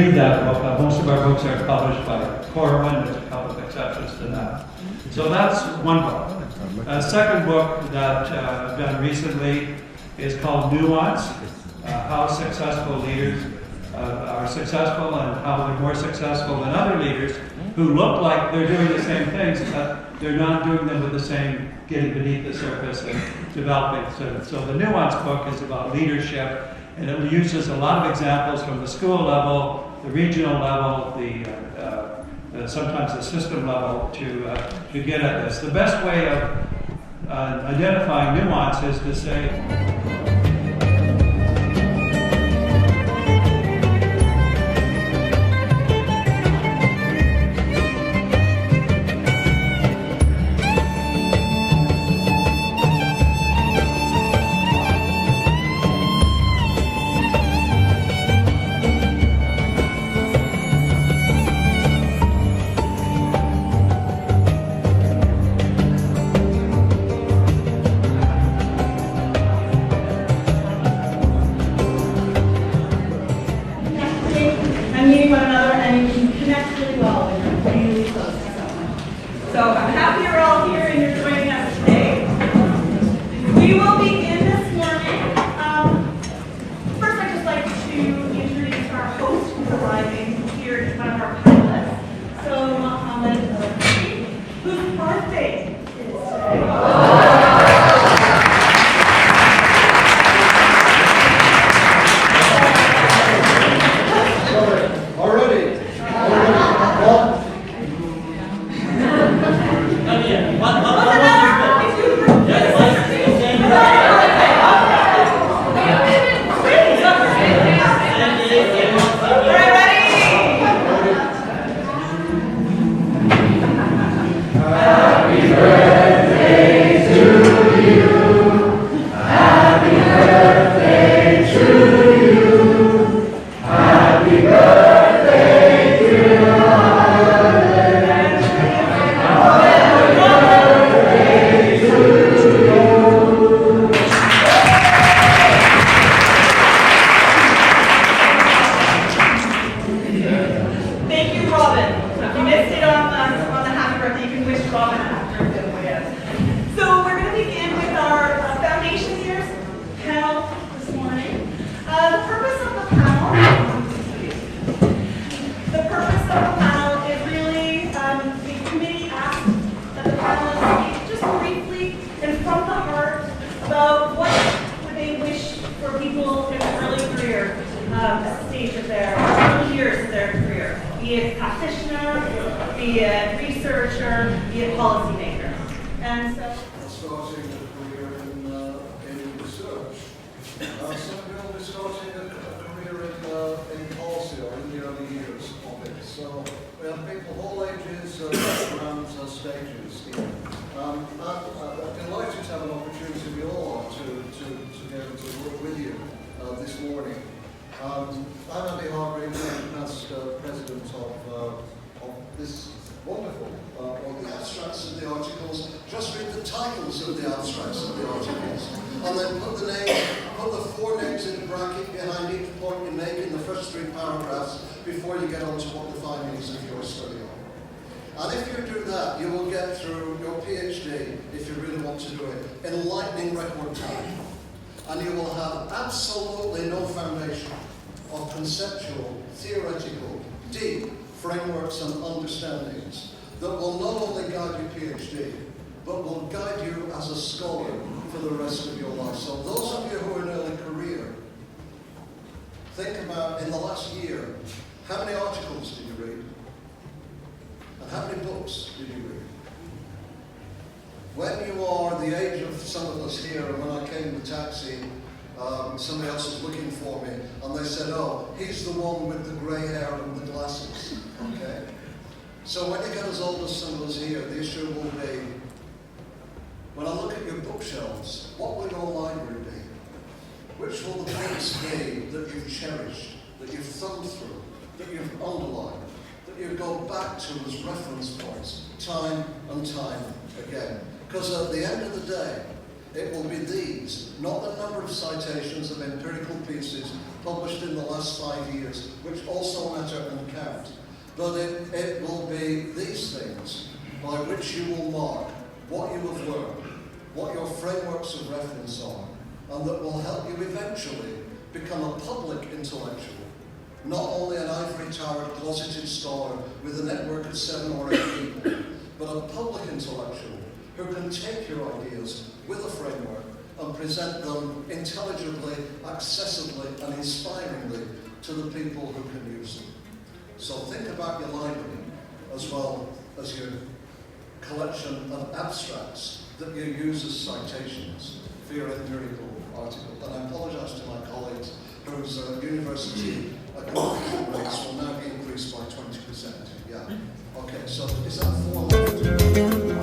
read that book. Most of our books are published by Corwin, there's a couple of exceptions to that. So that's one book. A second book that I've done recently is called Nuance, How Successful Leaders are Successful and How They're More Successful Than Other Leaders Who Look Like They're Doing the Same Things, but they're not doing them with the same, getting beneath the surface and developing. So the Nuance book is about leadership, and it uses a lot of examples from the school level, the regional level, sometimes the system level to get at this. The best way of identifying nuance is to say, somebody else was looking for me, and they said, oh, he's the one with the grey hair and the glasses, okay? So when you get as old as some of us here, the issue will be, when I look at your bookshelves, what will your library be? Which will the books be that you've cherished, that you've thumbed through, that you've underlined, that you go back to as reference points, time and time again? Because at the end of the day, it will be these, not the number of citations of empirical pieces published in the last 5 years, which also matter and count. But it will be these things by which you will mark what you have learned, what your frameworks of reference are, and that will help you eventually become a public intellectual, not only an ivory tower closeted scholar with a network of 7 or 8 people, but a public intellectual who can take your ideas with a framework and present them intelligibly, accessibly, and inspiringly to the people who can use them. So think about your library as well as your collection of abstracts that you use as citations for your empirical article. And I apologize to my colleagues whose university academic rates will now be increased by 20%. Yeah. Okay, so is that 4 left?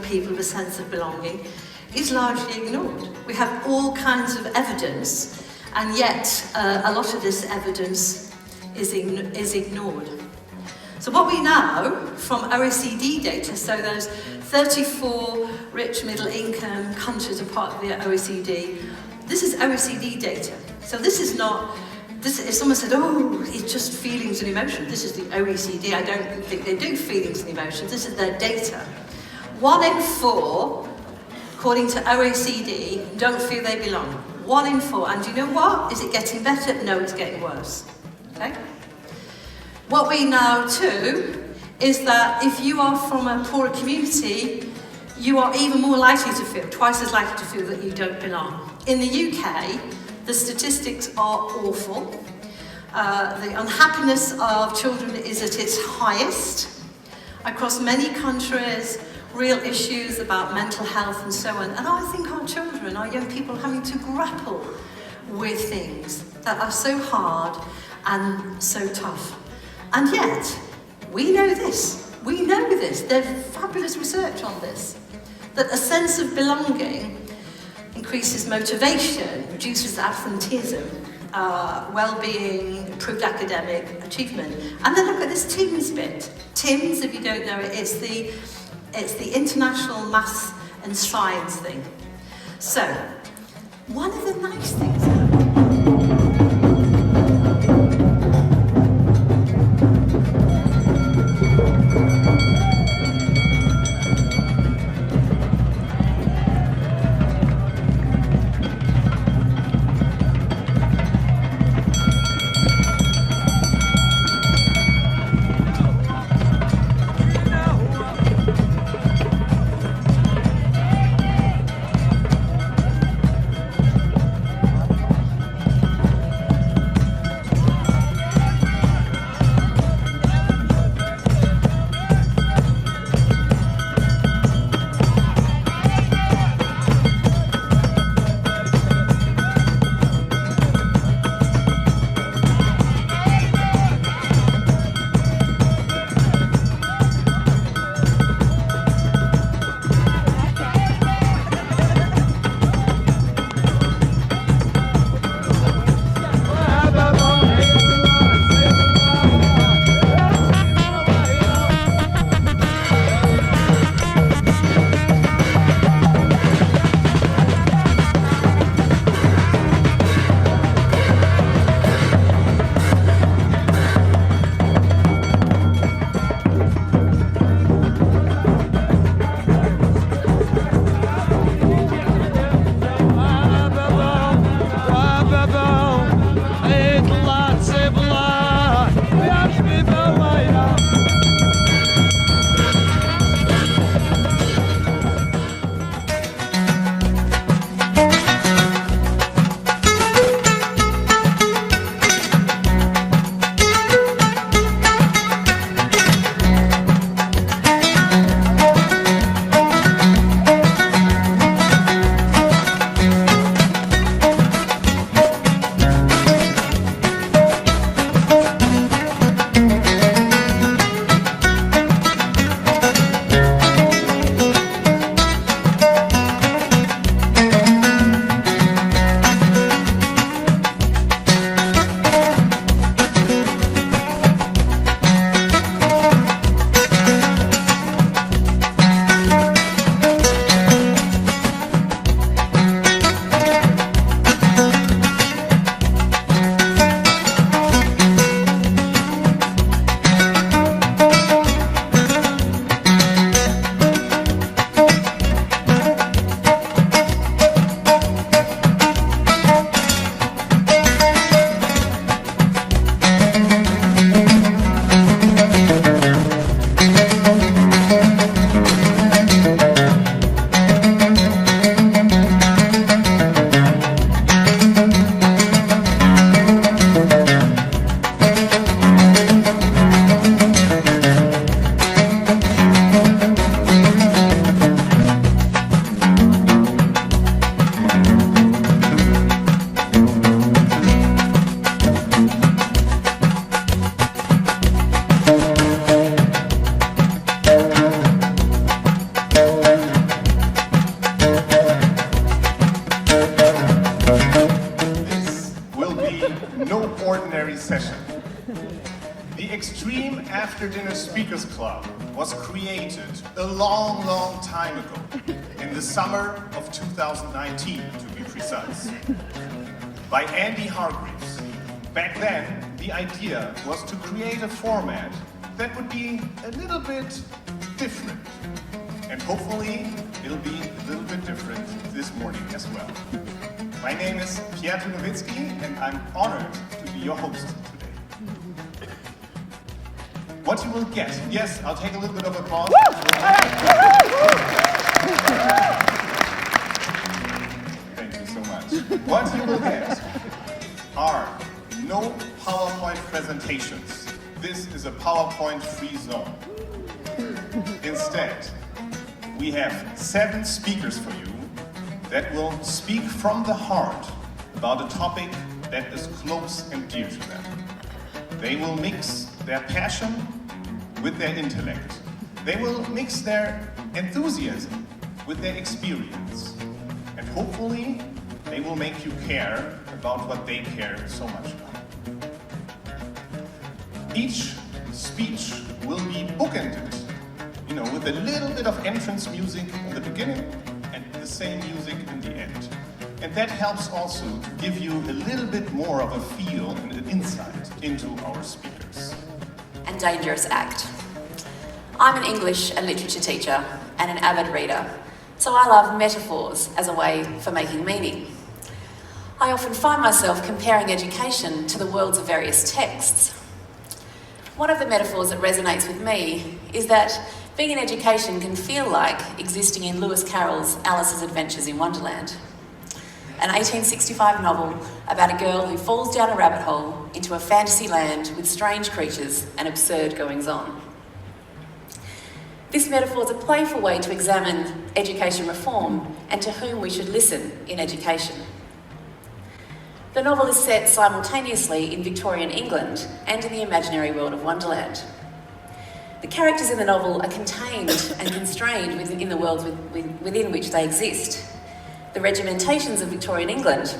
people of a sense of belonging is largely ignored. We have all kinds of evidence, and yet a lot of this evidence is ignored. So what we know from OECD data, so those 34 rich middle income countries are part of the OECD, this is OECD data. So this is not, if someone said, oh, it's just feelings and emotions, this is the OECD, I don't think they do feelings and emotions, this is their data. 1 in 4, according to OECD, don't feel they belong. 1 in 4, and you know what? Is it getting better? No, it's getting worse. Okay? What we know too is that if you are from a poorer community, you are even more likely to feel, twice as likely to feel that you don't belong. In the UK, the statistics are awful. The unhappiness of children is at its highest. Across many countries, real issues about mental health and so on. And I think our children, our young people, are having to grapple with things that are so hard and so tough. And yet, we know this. We know this. There's fabulous research on this. That a sense of belonging increases motivation, reduces absenteeism, well-being, improved academic achievement. And then look at this TIMS bit. TIMS, if you don't know it, it's the International Maths and Science thing. So, one of the nice things Extreme After Dinner Speakers Club was created a long, long time ago, in the summer of 2019, to be precise, by Andy Hargreaves. Back then, the idea was to create a format that would be a little bit different. And hopefully, it'll be a little bit different this morning as well. My name is Pierre Tunowitzki, and I'm honored to be your host today. What you will get, yes, I'll take a little bit of applause. Thank you so much. What you will get are no PowerPoint presentations. This is a PowerPoint-free zone. Instead, we have 7 speakers for you that will speak from the heart about a topic that is close and dear to them. They will mix their passion with their intellect. They will mix their enthusiasm with their experience. And hopefully, they will make you care about what they care so much about. Each speech will be bookended, with a little bit of entrance music in the beginning and the same music in the end. And that helps also to give you a little bit more of a feel and an insight into our speakers. And dangerous act. I'm an English and literature teacher and an avid reader, so I love metaphors as a way for making meaning. I often find myself comparing education to the worlds of various texts. One of the metaphors that resonates with me is that being in education can feel like existing in Lewis Carroll's Alice's Adventures in Wonderland, an 1865 novel about a girl who falls down a rabbit hole into a fantasy land with strange creatures and absurd goings-on. This metaphor is a playful way to examine education reform and to whom we should listen in education. The novel is set simultaneously in Victorian England and in the imaginary world of Wonderland. The characters in the novel are contained and constrained within the worlds within which they exist. The regimentations of Victorian England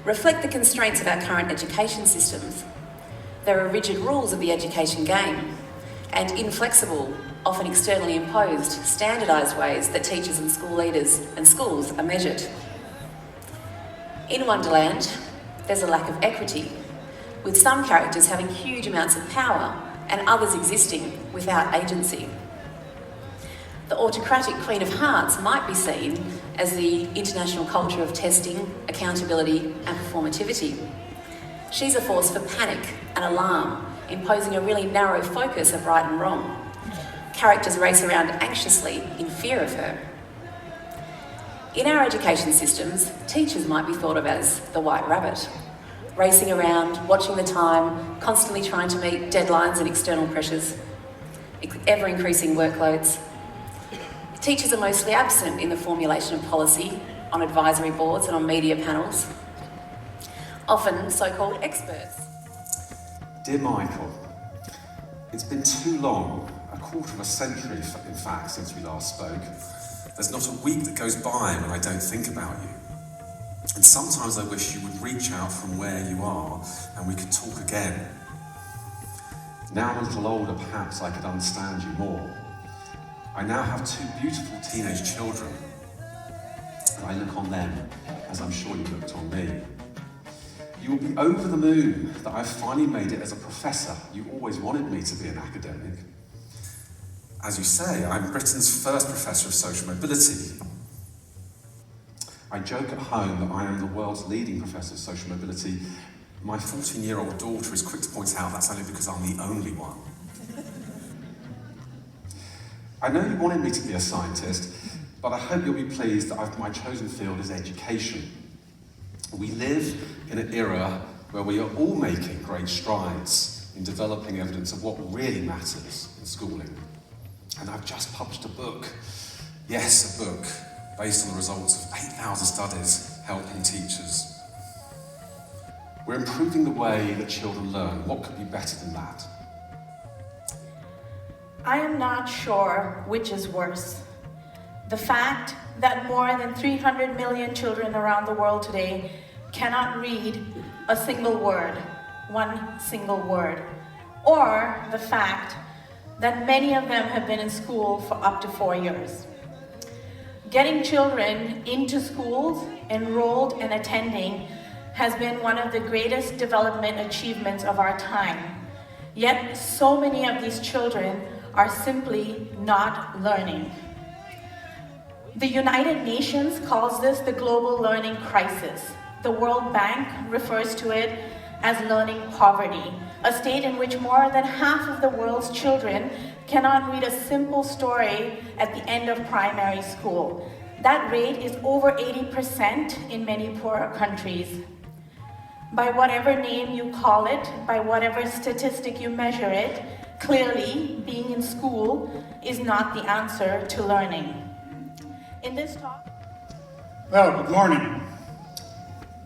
reflect the constraints of our current education systems. There are rigid rules of the education game and inflexible, often externally imposed, standardised ways that teachers and school leaders and schools are measured. In Wonderland, there's a lack of equity, with some characters having huge amounts of power and others existing without agency. The autocratic Queen of Hearts might be seen as the international culture of testing, accountability and performativity. She's a force for panic and alarm, imposing a really narrow focus of right and wrong. Characters race around anxiously in fear of her. In our education systems, teachers might be thought of as the white rabbit, racing around, watching the time, constantly trying to meet deadlines and external pressures, ever-increasing workloads. Teachers are mostly absent in the formulation of policy, on advisory boards and on media panels, often so-called experts. Dear Michael, it's been too long, a quarter of a century in fact, since we last spoke. There's not a week that goes by when I don't think about you. And sometimes I wish you would reach out from where you are and we could talk again. Now I'm a little older, perhaps I could understand you more. I now have 2 beautiful teenage children, and I look on them as I'm sure you looked on me. You will be over the moon that I've finally made it as a professor. You always wanted me to be an academic. As you say, I'm Britain's first professor of social mobility. I joke at home that I am the world's leading professor of social mobility. My 14-year-old daughter is quick to point out that's only because I'm the only one. I know you wanted me to be a scientist, but I hope you'll be pleased that my chosen field is education. We live in an era where we are all making great strides in developing evidence of what really matters in schooling. And I've just published a book. Yes, a book based on the results of 8,000 studies helping teachers. We're improving the way that children learn. What could be better than that? I am not sure which is worse. The fact that more than 300 million children around the world today cannot read a single word, one single word, or the fact that many of them have been in school for up to 4 years. Getting children into schools, enrolled and attending, has been one of the greatest development achievements of our time. Yet so many of these children are simply not learning. The United Nations calls this the global learning crisis. The World Bank refers to it as learning poverty, a state in which more than half of the world's children cannot read a simple story at the end of primary school. That rate is over 80% in many poorer countries. By whatever name you call it, by whatever statistic you measure it, clearly being in school is not the answer to learning. In this talk... Well, good morning.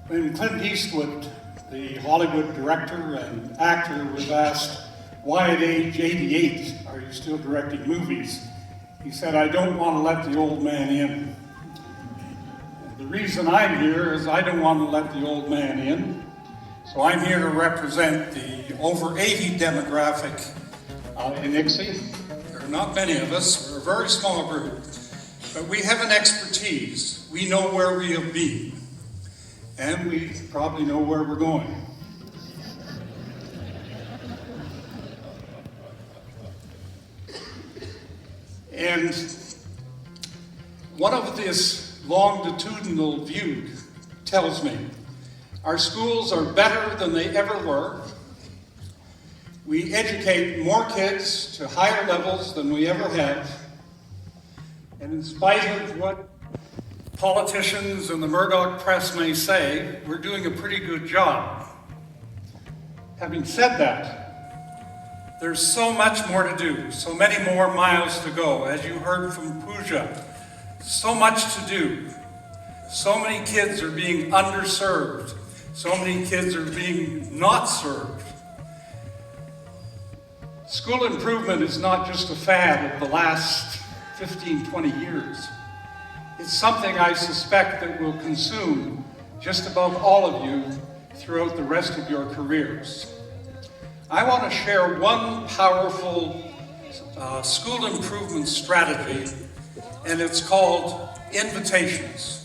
When Clint Eastwood, the Hollywood director and actor, was asked, why at age 88 are you still directing movies? He said, I don't want to let the old man in. And the reason I'm here is I don't want to let the old man in. So I'm here to represent the over 80 demographic in ICSEI. There are not many of us, we're a very small group. But we have an expertise. We know where we have been. And we probably know where we're going. And one of this longitudinal view tells me our schools are better than they ever were. We educate more kids to higher levels than we ever have. And in spite of what politicians and the Murdoch press may say, we're doing a pretty good job. Having said that, there's so much more to do, so many more miles to go. As you heard from Pooja, so much to do. So many kids are being underserved. So many kids are being not served. School improvement is not just a fad of the last 15, 20 years. It's something I suspect that will consume just about all of you throughout the rest of your careers. I want to share one powerful school improvement strategy, and it's called invitations.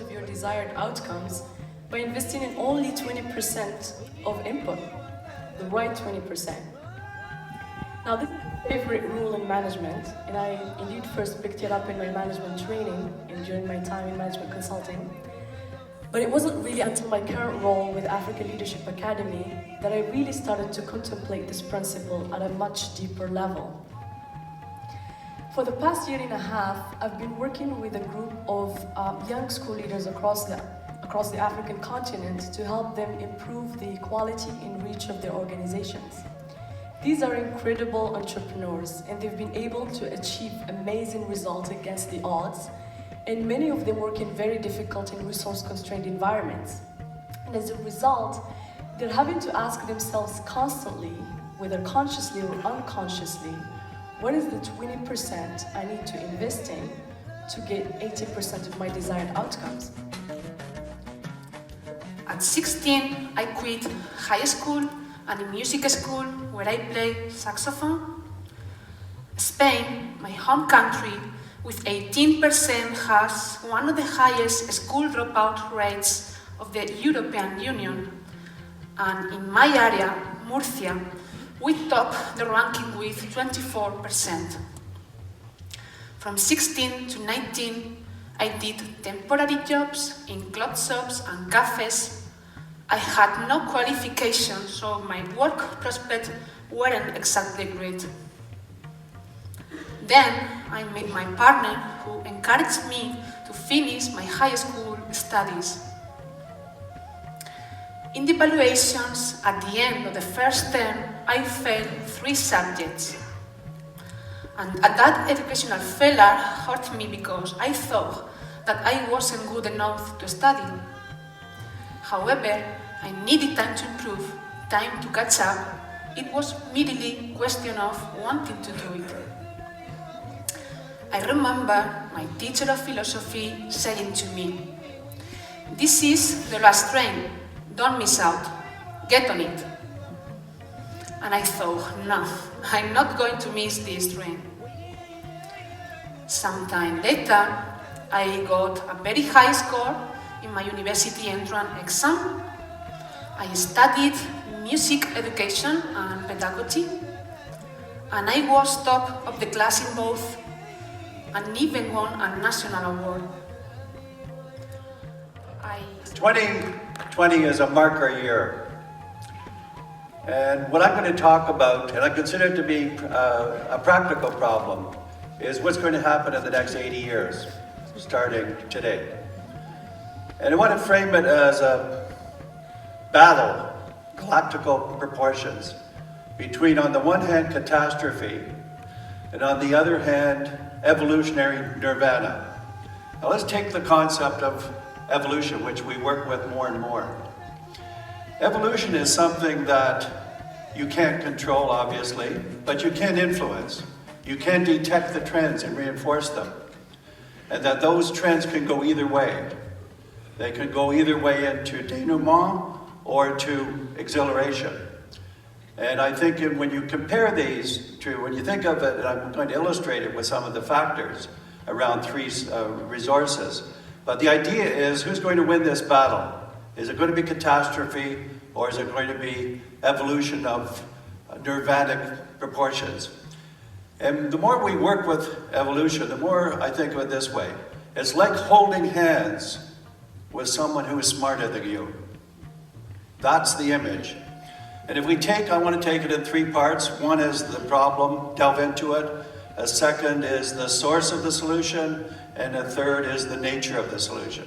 Of your desired outcomes by investing in only 20% of input, the right 20%. Now, this is my favorite rule in management, and I indeed first picked it up in my management training and during my time in management consulting. But it wasn't really until my current role with Africa Leadership Academy that I really started to contemplate this principle at a much deeper level. For the past year and a half, I've been working with a group of young school leaders across the African continent to help them improve the quality and reach of their organizations. These are incredible entrepreneurs, and they've been able to achieve amazing results against the odds, and many of them work in very difficult and resource-constrained environments. And as a result, they're having to ask themselves constantly, whether consciously or unconsciously, what is the 20% I need to invest in to get 80% of my desired outcomes? At 16, I quit high school and a music school where I play saxophone. Spain, my home country, with 18% has one of the highest school dropout rates of the European Union. And in my area, Murcia, we top the ranking with 24%. From 16 to 19, I did temporary jobs in clothes shops and cafes. I had no qualifications, so my work prospects weren't exactly great. Then I met my partner, who encouraged me to finish my high school studies. In the evaluations at the end of the first term, I failed 3 subjects. And that educational failure hurt me because I thought that I wasn't good enough to study. However, I needed time to improve, time to catch up. It was merely a question of wanting to do it. I remember my teacher of philosophy saying to me, "This is the last train. Don't miss out. Get on it." And I thought, no, I'm not going to miss this train. Sometime later, I got a very high score in my university entrance exam. I studied music education and pedagogy, and I was top of the class in both, and even won a national award. 2020 is a marker year. And what I'm going to talk about, and I consider it to be a practical problem, is what's going to happen in the next 80 years, starting today. And I want to frame it as a battle, galactical proportions, between, on the one hand, catastrophe, and on the other hand, evolutionary nirvana. Now let's take the concept of evolution, which we work with more and more. Evolution is something that you can't control, obviously, but you can influence. You can detect the trends and reinforce them. And that those trends can go either way. They can go either way into denouement or to exhilaration. And I think when you compare these two, when you think of it, and I'm going to illustrate it with some of the factors around three resources, but the idea is, who's going to win this battle? Is it going to be catastrophe, or is it going to be evolution of nirvanic proportions? And the more we work with evolution, the more I think of it this way. It's like holding hands with someone who is smarter than you. That's the image. And if we take, I want to take it in three parts. One is the problem, delve into it. A second is the source of the solution. And a third is the nature of the solution.